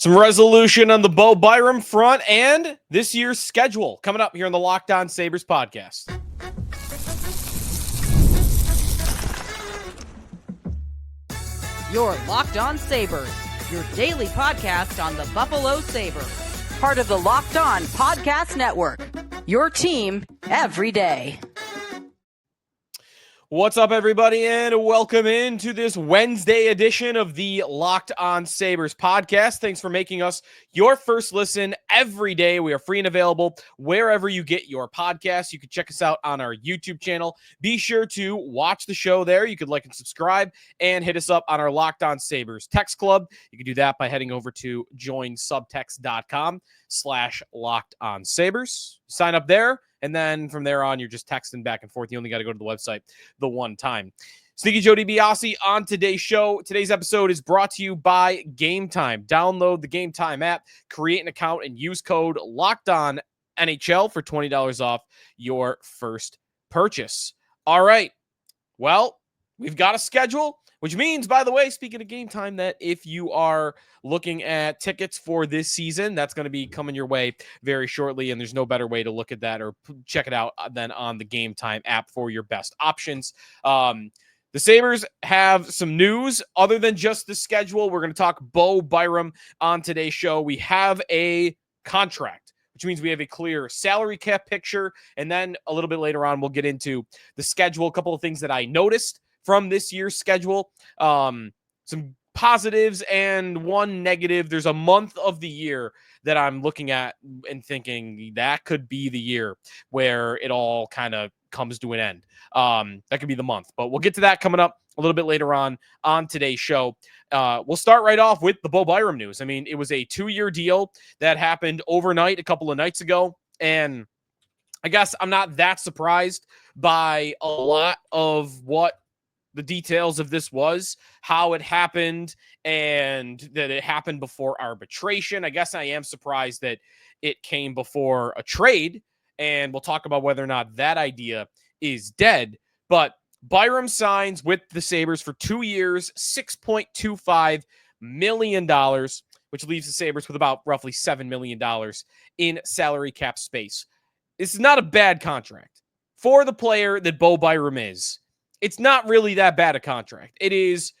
Some resolution on the Bo Byram front and this year's schedule coming up here on the Locked On Sabres podcast. You're Locked On Sabres, your daily podcast on the Buffalo Sabres. Part of the Locked On Podcast Network, your team every day. What's up, everybody, and welcome into this Wednesday edition of the Locked On Sabres podcast. Thanks for making us your first listen every day. We are free and available wherever you get your podcasts. You can check us out on our YouTube channel. Be sure to watch the show there. You could like and subscribe and hit us up on our Locked On Sabres text club. You can do that by heading over to joinsubtext.com/Locked On Sabres. Sign up there. And then from there on, you're just texting back and forth. You only got to go to the website the one time. Sneaky Joe DiBiase on today's show. Today's episode is brought to you by Game Time. Download the Game Time app, create an account, and use code LOCKEDONNHL for $20 off your first purchase. All right. Well, we've got a schedule, which means, by the way, speaking of Game Time, that if you are looking at tickets for this season, that's going to be coming your way very shortly, and there's no better way to look at that or check it out than on the Game Time app for your best options. The Sabres have some news other than just the schedule. We're going to talk Bo Byram on today's show. We have a contract, which means we have a clear salary cap picture, and then a little bit later on, we'll get into the schedule, a couple of things that I noticed from this year's schedule, some positives and one negative. There's a month of the year that I'm looking at and thinking that could be the year where it all kind of comes to an end. That could be the month, but we'll get to that coming up a little bit later on today's show. We'll start right off with the Bo Byram news. I mean, it was a 2-year deal that happened overnight a couple of nights ago, and I guess I'm not that surprised by a lot of what the details of this was, how it happened, and that it happened before arbitration. I guess I am surprised that it came before a trade, and we'll talk about whether or not that idea is dead. But Byram signs with the Sabres for 2 years, $6.25 million, which leaves the Sabres with about roughly $7 million in salary cap space. This is not a bad contract for the player that Bo Byram is. It's not really that bad a contract. It is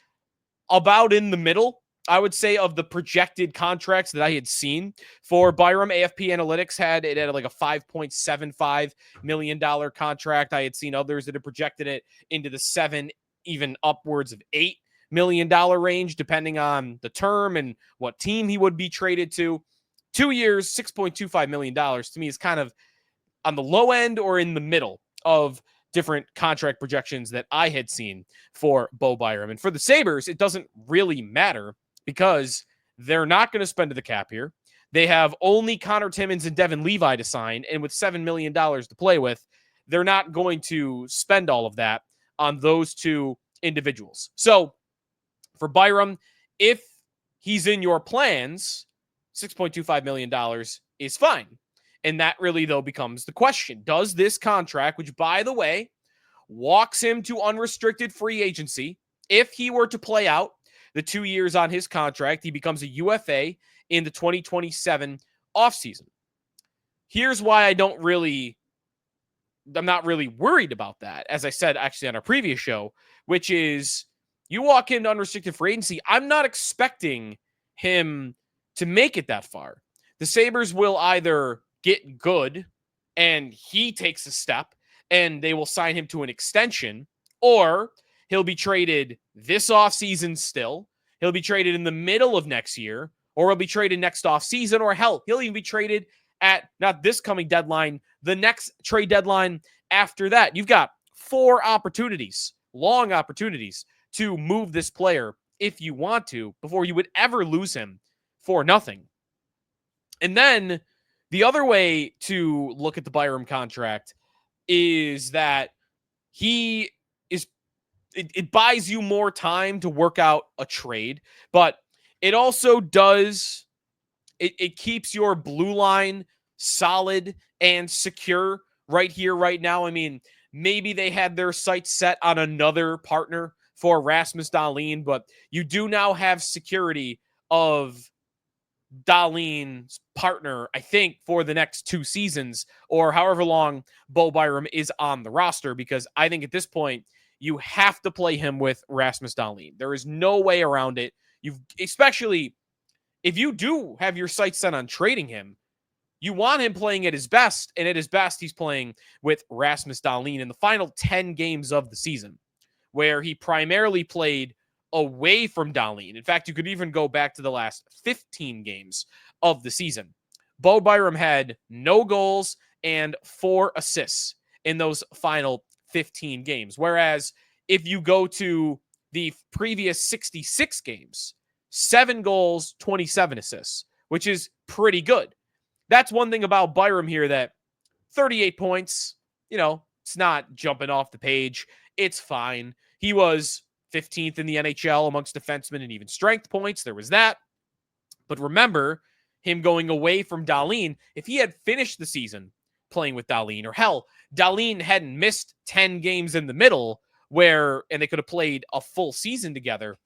about in the middle, I would say, of the projected contracts that I had seen for Byram. AFP Analytics had it at like a $5.75 million contract. I had seen others that had projected it into the $7, even upwards of $8 million range, depending on the term and what team he would be traded to. 2 years, $6.25 million to me is kind of on the low end or in the middle of different contract projections that I had seen for Bo Byram. And for the Sabres, it doesn't really matter because they're not going to spend to the cap here. They have only Connor Timmins and Devin Levi to sign, and with $7 million to play with, they're not going to spend all of that on those two individuals. So for Byram, if he's in your plans, $6.25 million is fine. And that really, though, becomes the question. Does this contract, which, by the way, walks him to unrestricted free agency, if he were to play out the 2 years on his contract, he becomes a UFA in the 2027 offseason. Here's why I'm not really worried about that, as I said, actually, on our previous show, which is you walk into unrestricted free agency, I'm not expecting him to make it that far. The Sabres will either get good and he takes a step and they will sign him to an extension, or he'll be traded this offseason still. He'll be traded in the middle of next year, or he'll be traded next offseason, or hell, he'll even be traded at not this coming deadline, the next trade deadline after that. You've got 4 opportunities, long opportunities to move this player if you want to before you would ever lose him for nothing. And then the other way to look at the Byram contract is that it buys you more time to work out a trade, but it also does, it keeps your blue line solid and secure right here, right now. I mean, maybe they had their sights set on another partner for Rasmus Dahlin, but you do now have security of Dahlin's partner, I think, for the next 2 seasons or however long Bo Byram is on the roster, because I think at this point you have to play him with Rasmus Dahlin. There is no way around it. Especially if you do have your sights set on trading him, you want him playing at his best, and at his best, he's playing with Rasmus Dahlin in the final 10 games of the season, where he primarily played away from Dahlin. In fact, you could even go back to the last 15 games of the season. Bo Byram had no goals and 4 assists in those final 15 games, whereas if you go to the previous 66 games, 7 goals, 27 assists, which is pretty good. That's one thing about Byram here, that 38 points, it's not jumping off the page. It's fine. He was 15th in the NHL amongst defensemen and even strength points. There was that. But remember, him going away from Dahlin, if he had finished the season playing with Dahlin, or hell, Dahlin hadn't missed 10 games in the middle and they could have played a full season together,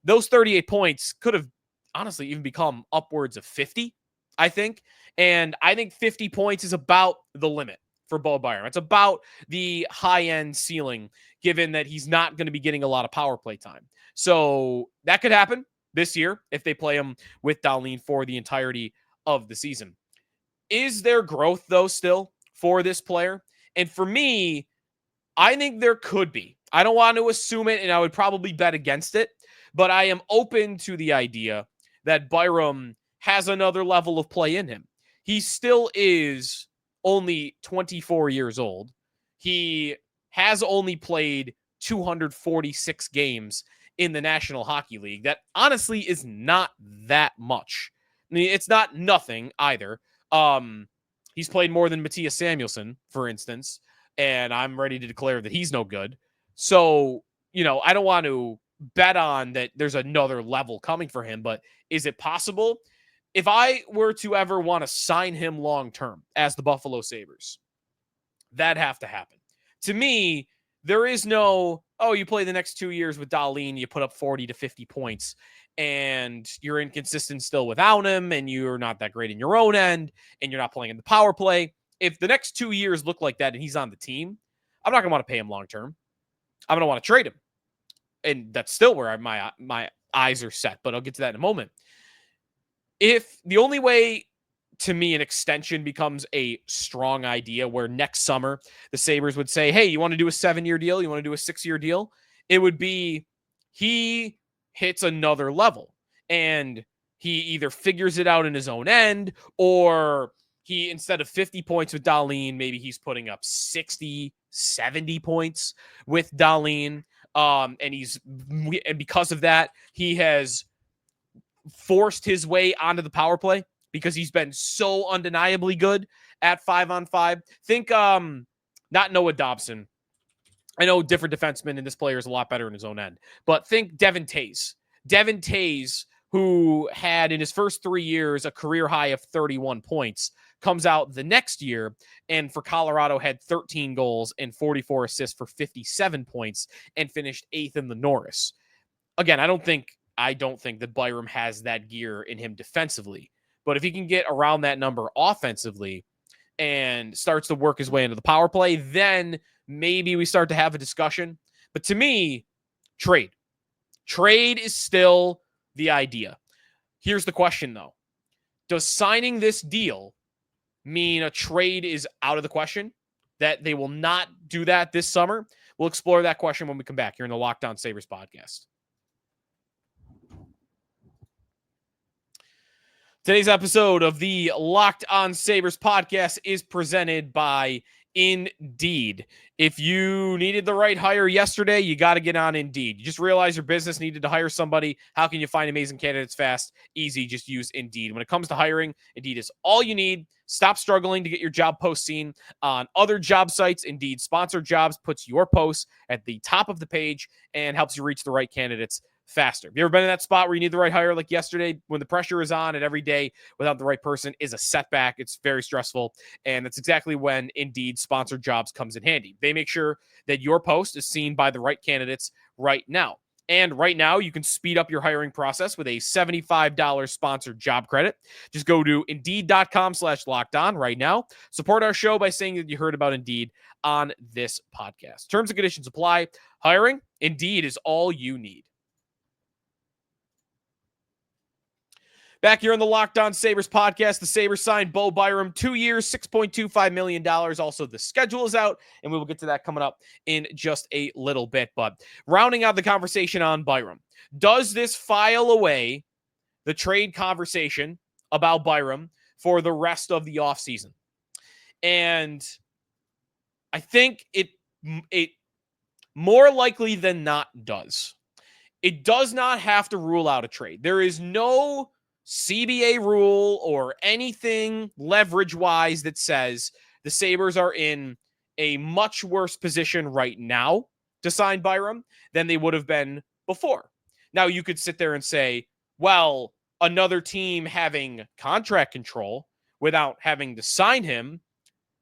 those 38 points could have honestly even become upwards of 50, I think. And I think 50 points is about the limit for Bo Byram. It's about the high-end ceiling, given that he's not going to be getting a lot of power play time. So that could happen this year if they play him with Dahlin for the entirety of the season. Is there growth, though, still for this player? And for me, I think there could be. I don't want to assume it, and I would probably bet against it, but I am open to the idea that Byram has another level of play in him. He still is only 24 years old. He has only played 246 games in the National Hockey League. That honestly is not that much. I mean, it's not nothing either. He's played more than Mattias Samuelsson, for instance, and I'm ready to declare that he's no good. So, I don't want to bet on that there's another level coming for him, but is it possible? If I were to ever want to sign him long-term as the Buffalo Sabres, that'd have to happen. To me, there is no, you play the next 2 years with Dahlin, you put up 40 to 50 points, and you're inconsistent still without him, and you're not that great in your own end, and you're not playing in the power play. If the next 2 years look like that and he's on the team, I'm not going to want to pay him long-term. I'm going to want to trade him. And that's still where my eyes are set, but I'll get to that in a moment. If the only way, to me, an extension becomes a strong idea where next summer the Sabres would say, hey, you want to do a 7-year deal? You want to do a 6-year deal? It would be he hits another level and he either figures it out in his own end, or he, instead of 50 points with Dahlin, maybe he's putting up 60, 70 points with Dahlin. And because of that, he has forced his way onto the power play because he's been so undeniably good at 5-on-5. Think, not Noah Dobson. I know different defensemen, and this player is a lot better in his own end, but think Devin Tays. Devin Tays, who had in his first 3 years a career high of 31 points, comes out the next year and for Colorado had 13 goals and 44 assists for 57 points and finished 8th in the Norris. Again, I don't think that Byram has that gear in him defensively, but if he can get around that number offensively and starts to work his way into the power play, then maybe we start to have a discussion. But to me, trade is still the idea. Here's the question, though. Does signing this deal mean a trade is out of the question? That they will not do that this summer? We'll explore that question when we come back here in the Locked On Sabres podcast. Today's episode of the Locked On Sabres podcast is presented by Indeed. If you needed the right hire yesterday, you got to get on Indeed. You just realized your business needed to hire somebody. How can you find amazing candidates fast? Easy. Just use Indeed. When it comes to hiring, Indeed is all you need. Stop struggling to get your job post seen on other job sites. Indeed Sponsored Jobs puts your posts at the top of the page and helps you reach the right candidates faster. Have you ever been in that spot where you need the right hire like yesterday, when the pressure is on and every day without the right person is a setback? It's very stressful. And that's exactly when Indeed Sponsored Jobs comes in handy. They make sure that your post is seen by the right candidates right now. And right now, you can speed up your hiring process with a $75 sponsored job credit. Just go to Indeed.com/lockedon right now. Support our show by saying that you heard about Indeed on this podcast. Terms and conditions apply. Hiring, Indeed is all you need. Back here on the Locked On Sabres podcast, the Sabres signed Bo Byram, 2 years, $6.25 million. Also, the schedule is out, and we will get to that coming up in just a little bit. But rounding out the conversation on Byram, does this file away the trade conversation about Byram for the rest of the offseason? And I think it more likely than not does. It does not have to rule out a trade. There is no CBA rule or anything leverage-wise that says the Sabres are in a much worse position right now to sign Byram than they would have been before. Now, you could sit there and say, well, another team having contract control without having to sign him,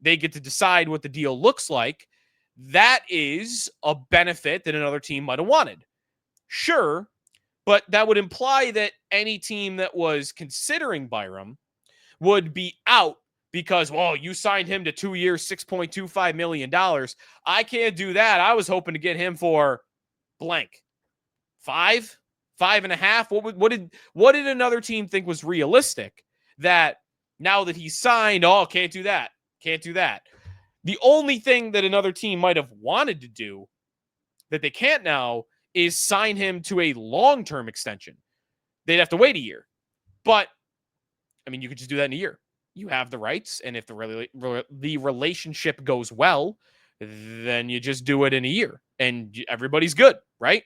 they get to decide what the deal looks like. That is a benefit that another team might have wanted. Sure, but that would imply that any team that was considering Byram would be out because, well, you signed him to 2 years, $6.25 million. I can't do that. I was hoping to get him for blank. 5.5. What did another team think was realistic that now that he's signed, can't do that. Can't do that. The only thing that another team might have wanted to do that they can't now is sign him to a long-term extension. They'd have to wait a year. But, I mean, you could just do that in a year. You have the rights, and if the relationship goes well, then you just do it in a year, and everybody's good, right?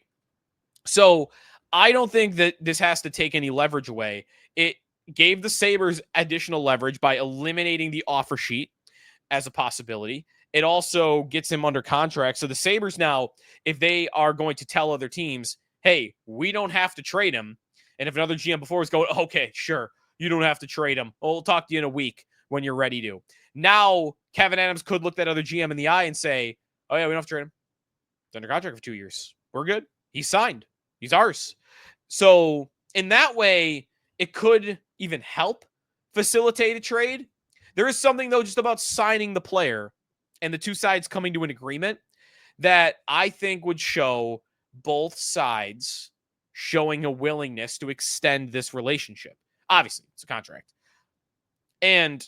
So I don't think that this has to take any leverage away. It gave the Sabres additional leverage by eliminating the offer sheet as a possibility. It also gets him under contract. So the Sabres now, if they are going to tell other teams, hey, we don't have to trade him. And if another GM before was going, okay, sure, you don't have to trade him. We'll talk to you in a week when you're ready to. Now, Kevyn Adams could look that other GM in the eye and say, oh yeah, we don't have to trade him. He's under contract for 2 years. We're good. He's signed. He's ours. So in that way, it could even help facilitate a trade. There is something, though, just about signing the player and the two sides coming to an agreement that I think would show both sides showing a willingness to extend this relationship. Obviously, it's a contract. And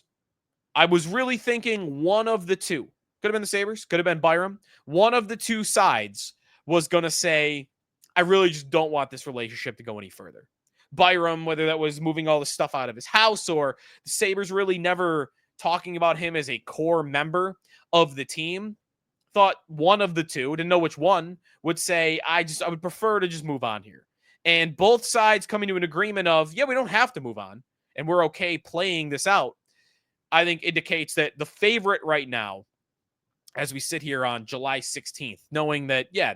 I was really thinking one of the two, could have been the Sabres, could have been Byram. One of the two sides was going to say, I really just don't want this relationship to go any further. Byram, whether that was moving all the stuff out of his house or the Sabres really never talking about him as a core member of the team, thought one of the two, didn't know which one, would say, I would prefer to just move on here. And both sides coming to an agreement of, yeah, we don't have to move on, and we're okay playing this out, I think indicates that the favorite right now, as we sit here on July 16th, knowing that, yeah,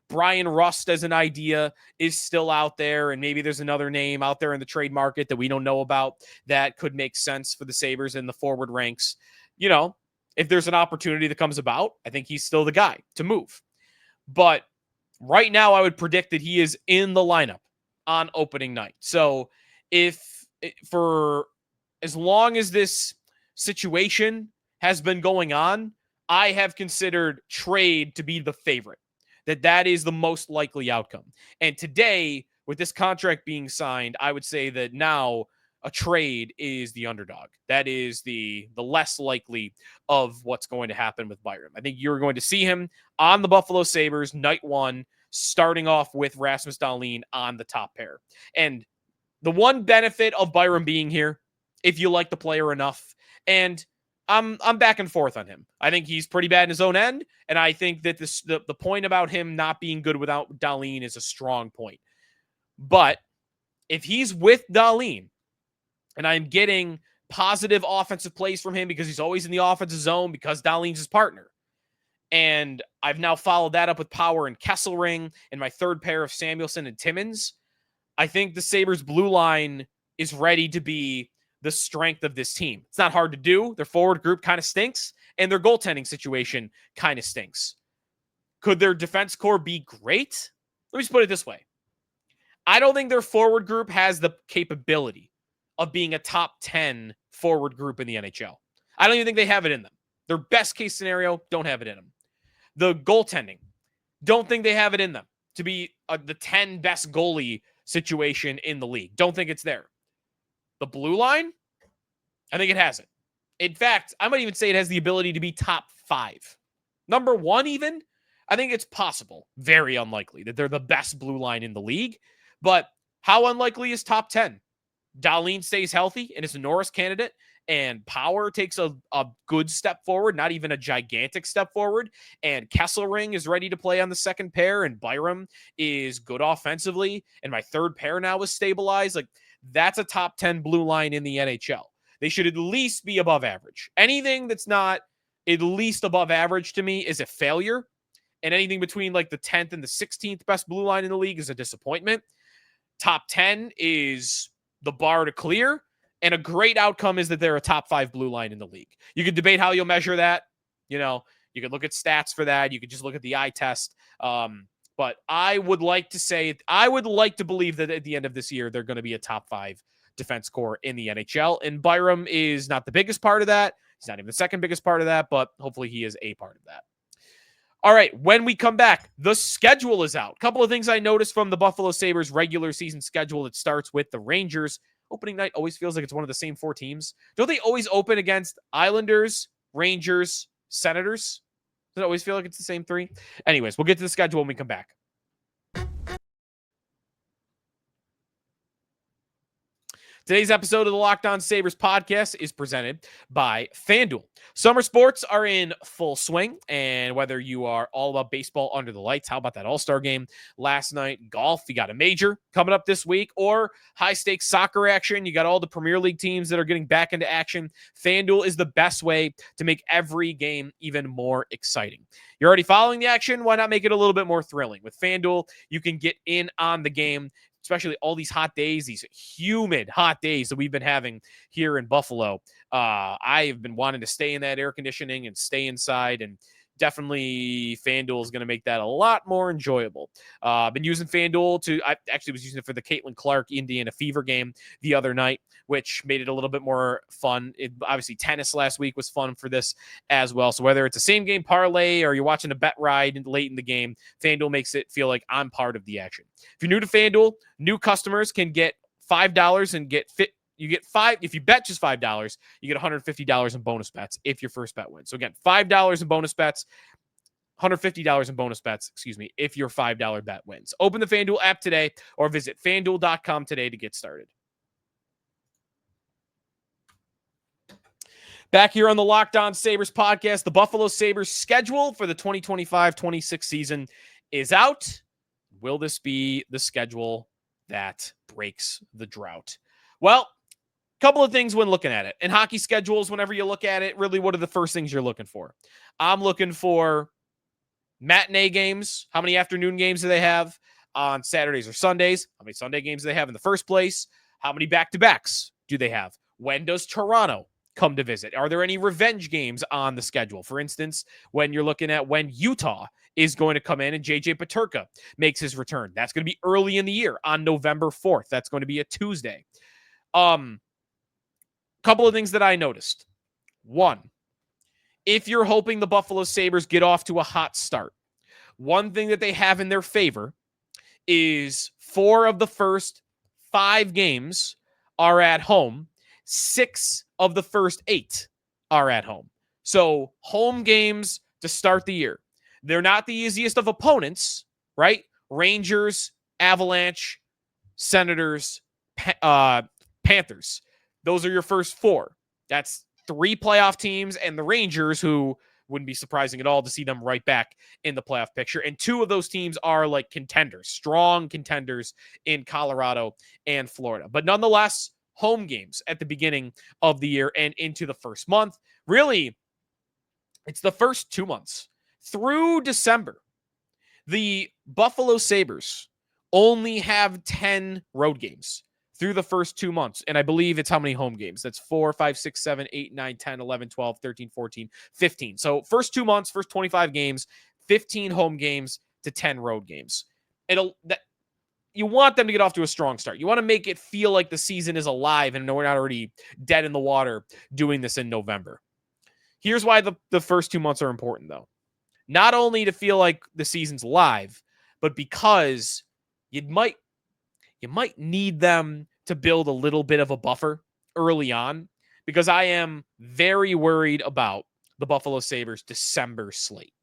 Brian Rust as an idea is still out there, and maybe there's another name out there in the trade market that we don't know about that could make sense for the Sabres in the forward ranks. You know, if there's an opportunity that comes about, I think he's still the guy to move. But right now, I would predict that he is in the lineup on opening night. So for as long as this situation has been going on, I have considered trade to be the favorite. That is the most likely outcome. And today, with this contract being signed, I would say that now a trade is the underdog. That is the less likely of what's going to happen with Byram. I think you're going to see him on the Buffalo Sabres night one, starting off with Rasmus Dahlin on the top pair. And the one benefit of Byram being here, if you like the player enough, and I'm back and forth on him. I think he's pretty bad in his own end, and I think that the point about him not being good without Dahlin is a strong point. But if he's with Dahlin, and I'm getting positive offensive plays from him because he's always in the offensive zone because Dahlin's his partner, and I've now followed that up with power and Kesselring and my third pair of Samuelson and Timmins, I think the Sabres blue line is ready to be the strength of this team. It's not hard to do. Their forward group kind of stinks, and their goaltending situation kind of stinks. Could their defense core be great? Let me just put it this way. I don't think their forward group has the capability of being a top 10 forward group in the NHL. I don't even think they have it in them. Their best case scenario, don't have it in them. The goaltending, don't think they have it in them to be the 10 best goalie situation in the league. Don't think it's there. The blue line, I think it has it. In fact, I might even say it has the ability to be top 5. Number 1 even, I think it's possible. Very unlikely that they're the best blue line in the league. But how unlikely is top 10? Dahlin stays healthy and is a Norris candidate, and Power takes a good step forward, not even a gigantic step forward, and Kesselring is ready to play on the second pair, and Byram is good offensively, and my third pair now is stabilized. Like, that's a top 10 blue line in the NHL. They should at least be above average. Anything that's not at least above average to me is a failure, and anything between like the 10th and the 16th best blue line in the league is a disappointment. Top 10 is the bar to clear, and a great outcome is that they're a top 5 blue line in the league. You could debate how you'll measure that. You know, you could look at stats for that. You could just look at the eye test. But I would like to believe that at the end of this year, they're going to be a top 5 defense core in the NHL. And Byram is not the biggest part of that. He's not even the second biggest part of that, but hopefully he is a part of that. All right, when we come back, the schedule is out. A couple of things I noticed from the Buffalo Sabres regular season schedule. It starts with the Rangers. Opening night always feels like it's one of the same 4 teams. Don't they always open against Islanders, Rangers, Senators? Does it always feel like it's the same 3? Anyways, we'll get to the schedule when we come back. Today's episode of the Locked On Sabres podcast is presented by FanDuel. Summer sports are in full swing, and whether you are all about baseball under the lights, how about that All-Star game last night, golf, you got a major coming up this week, or high-stakes soccer action, you got all the Premier League teams that are getting back into action, FanDuel is the best way to make every game even more exciting. You're already following the action, why not make it a little bit more thrilling? With FanDuel, you can get in on the game, especially all these hot days, these humid hot days that we've been having here in Buffalo. I have been wanting to stay in that air conditioning and stay inside, and definitely FanDuel is going to make that a lot more enjoyable. I've been using FanDuel I actually was using it for the Caitlin Clark Indiana Fever game the other night, which made it a little bit more fun. Obviously, tennis last week was fun for this as well. So whether it's a same game parlay or you're watching a bet ride late in the game, FanDuel makes it feel like I'm part of the action. If you're new to FanDuel, new customers can get $5 and get fit. You get if you bet just $5, you get $150 in bonus bets if your first bet wins. So again, $5 in bonus bets, $150 in bonus bets, if your $5 bet wins. Open the FanDuel app today or visit FanDuel.com today to get started. Back here on the Locked On Sabres podcast, the Buffalo Sabres schedule for the 2025-26 season is out. Will this be the schedule that breaks the drought? Well, couple of things when looking at it. In hockey schedules, whenever you look at it, really, what are the first things you're looking for? I'm looking for matinee games. How many afternoon games do they have on Saturdays or Sundays? How many Sunday games do they have in the first place? How many back-to-backs do they have? When does Toronto come to visit? Are there any revenge games on the schedule? For instance, when you're looking at when Utah is going to come in and JJ Peterka makes his return. That's going to be early in the year on November 4th. That's going to be a Tuesday. Couple of things that I noticed. One, if you're hoping the Buffalo Sabres get off to a hot start, one thing that they have in their favor is 4 of the first 5 games are at home. 6 of the first 8 are at home. So home games to start the year. They're not the easiest of opponents, right? Rangers, Avalanche, Senators, Panthers. Those are your first 4. That's 3 playoff teams and the Rangers, who wouldn't be surprising at all to see them right back in the playoff picture. And 2 of those teams are like contenders, strong contenders in Colorado and Florida. But nonetheless, home games at the beginning of the year and into the first month. Really, it's the first 2 months. Through December, the Buffalo Sabres only have 10 road games through the first 2 months. And I believe it's how many home games? That's 4, 5, 6, 7, 8, 9, 10, 11, 12, 13, 14, 15. So first 2 months, first 25 games, 15 home games to 10 road games. You want them to get off to a strong start. You want to make it feel like the season is alive and we're not already dead in the water doing this in November. Here's why the first 2 months are important, though. Not only to feel like the season's live, but because you might need them to build a little bit of a buffer early on, because I am very worried about the Buffalo Sabres December slate.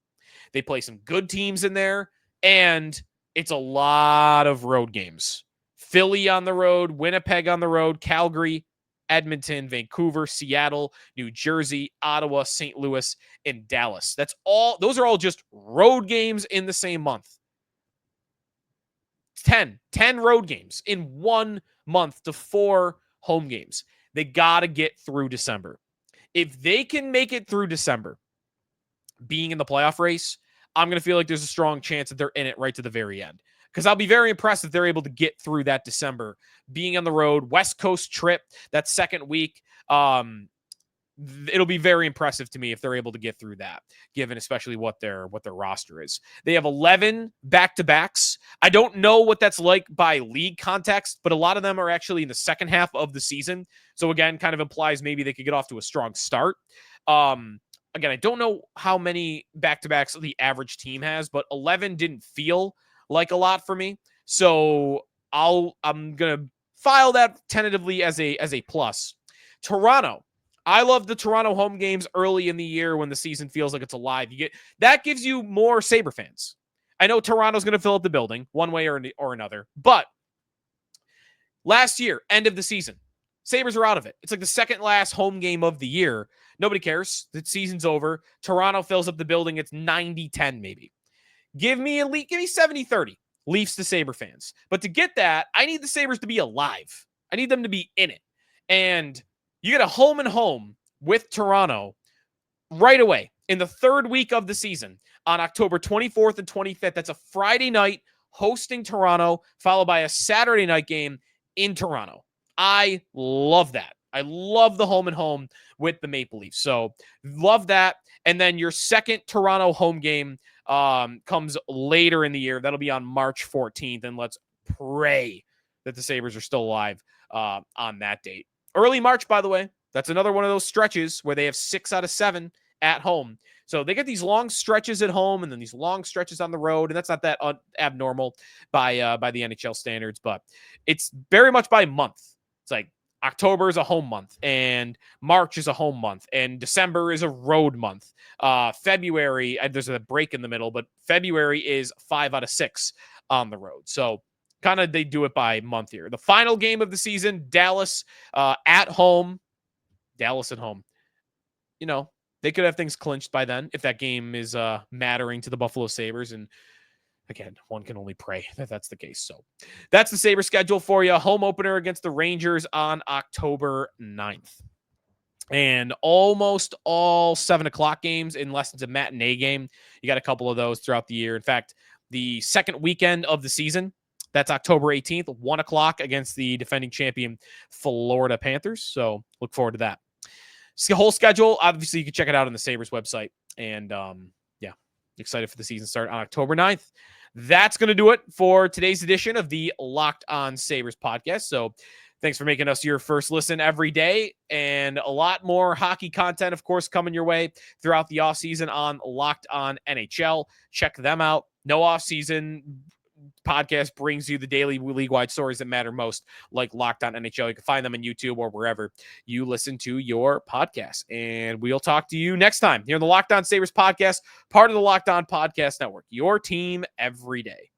They play some good teams in there, and it's a lot of road games. Philly on the road, Winnipeg on the road, Calgary, Edmonton, Vancouver, Seattle, New Jersey, Ottawa, St. Louis, and Dallas. Those are all just road games in the same month. 10 road games in 1 month to 4 home games. They got to get through December. If they can make it through December, being in the playoff race, I'm going to feel like there's a strong chance that they're in it right to the very end. Because I'll be very impressed if they're able to get through that December, being on the road, West Coast trip, that second week. It'll be very impressive to me if they're able to get through that, given especially what their roster is. They have 11 back-to-backs. I don't know what that's like by league context, but a lot of them are actually in the second half of the season. So again, kind of implies maybe they could get off to a strong start. Again, I don't know how many back-to-backs the average team has, but 11 didn't feel like a lot for me. So I'm going to file that tentatively as a plus. Toronto. I love the Toronto home games early in the year when the season feels like it's alive. That gives you more Sabre fans. I know Toronto's going to fill up the building one way or another, but last year, end of the season, Sabres are out of it. It's like the second last home game of the year. Nobody cares. The season's over. Toronto fills up the building. It's 90-10 maybe. Give me 70-30 Leafs to Sabre fans. But to get that, I need the Sabres to be alive. I need them to be in it. And you get a home and home with Toronto right away in the third week of the season on October 24th and 25th. That's a Friday night hosting Toronto, followed by a Saturday night game in Toronto. I love that. I love the home and home with the Maple Leafs. So love that. And then your second Toronto home game comes later in the year. That'll be on March 14th. And let's pray that the Sabres are still alive on that date. Early March, by the way, that's another one of those stretches where they have 6 out of 7 at home. So they get these long stretches at home and then these long stretches on the road. And that's not that abnormal by the NHL standards, but it's very much by month. It's like October is a home month and March is a home month and December is a road month. February, there's a break in the middle, but February is 5 out of 6 on the road. So kind of they do it by month here. The final game of the season, Dallas at home. Dallas at home. You know, they could have things clinched by then if that game is mattering to the Buffalo Sabres. And again, one can only pray that that's the case. So that's the Sabres schedule for you. Home opener against the Rangers on October 9th. And almost all 7 o'clock games, unless it's a matinee game. You got a couple of those throughout the year. In fact, the second weekend of the season, that's October 18th, 1 o'clock against the defending champion Florida Panthers. So look forward to that. It's the whole schedule. Obviously, you can check it out on the Sabres website. And excited for the season start on October 9th. That's going to do it for today's edition of the Locked On Sabres podcast. So thanks for making us your first listen every day. And a lot more hockey content, of course, coming your way throughout the offseason on Locked On NHL. Check them out. No offseason podcast brings you the daily league-wide stories that matter most, like Locked On NHL. You can find them on YouTube or wherever you listen to your podcast. And we'll talk to you next time here on the Locked On Sabres podcast, part of the Locked On Podcast Network, your team every day.